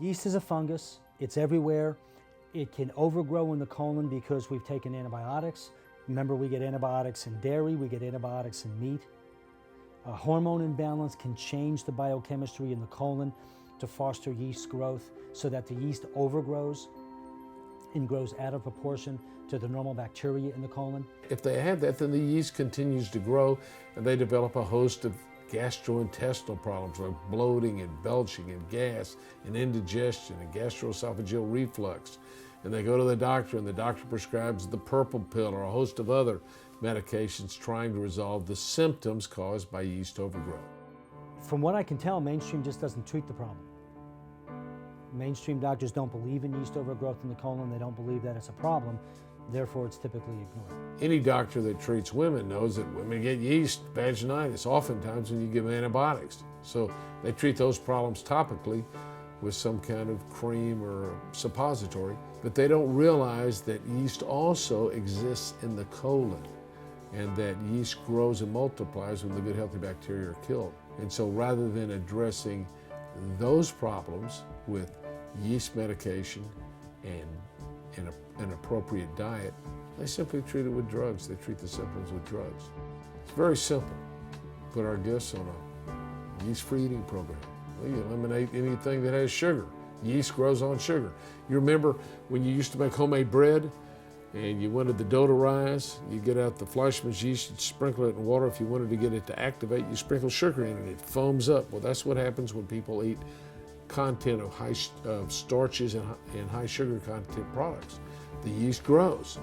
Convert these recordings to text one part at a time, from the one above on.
Yeast is a fungus. It's everywhere. It can overgrow in the colon because we've taken antibiotics. Remember, we get antibiotics in dairy, we get antibiotics in meat. A hormone imbalance can change the biochemistry in the colon to foster yeast growth so that the yeast overgrows and grows out of proportion to the normal bacteria in the colon. If they have that, then the yeast continues to grow and they develop a host of gastrointestinal problems like bloating and belching and gas and indigestion and gastroesophageal reflux. And they go to the doctor and the doctor prescribes the purple pill or a host of other medications trying to resolve the symptoms caused by yeast overgrowth. From what I can tell, mainstream just doesn't treat the problem. Mainstream doctors don't believe in yeast overgrowth in the colon. They don't believe that it's a problem. Therefore, it's typically ignored. Any doctor that treats women knows that women get yeast vaginitis oftentimes when you give antibiotics. So they treat those problems topically with some kind of cream or suppository, but they don't realize that yeast also exists in the colon and that yeast grows and multiplies when the good healthy bacteria are killed. And so rather than addressing those problems with yeast medication and an appropriate diet, they simply treat it with drugs. They treat the symptoms with drugs. It's very simple. Put our guests on a yeast-free eating program. We eliminate anything that has sugar. Yeast grows on sugar. You remember when you used to make homemade bread and you wanted the dough to rise, you get out the Fleischmann's yeast and sprinkle it in water. If you wanted to get it to activate, you sprinkle sugar in it, it foams up. Well, that's what happens when people eat content of high starches and high sugar content products. The yeast grows.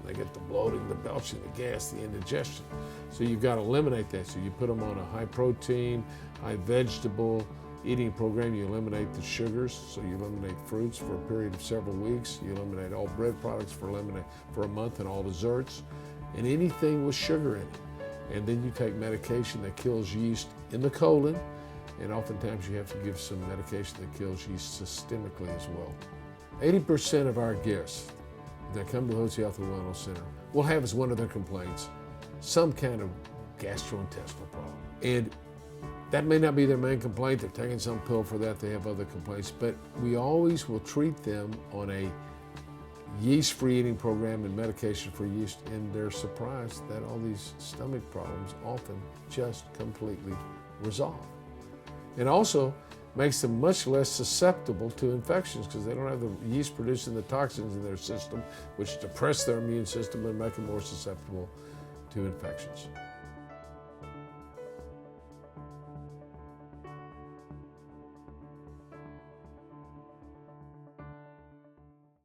They get the bloating, the belching, the gas, the indigestion. So you've got to eliminate that. So you put them on a high protein, high vegetable eating program. You eliminate the sugars. So you eliminate fruits for a period of several weeks. You eliminate all bread products for a month and all desserts and anything with sugar in it. And then you take medication that kills yeast in the colon. And oftentimes you have to give some medication that kills yeast systemically as well. 80% of our guests that come to the Hotze Health and Wellness Center will have as one of their complaints some kind of gastrointestinal problem. And that may not be their main complaint. They're taking some pill for that. They have other complaints. But we always will treat them on a yeast-free eating program and medication for yeast, and they're surprised that all these stomach problems often just completely resolve. It also makes them much less susceptible to infections because they don't have the yeast producing the toxins in their system, which depress their immune system and make them more susceptible to infections.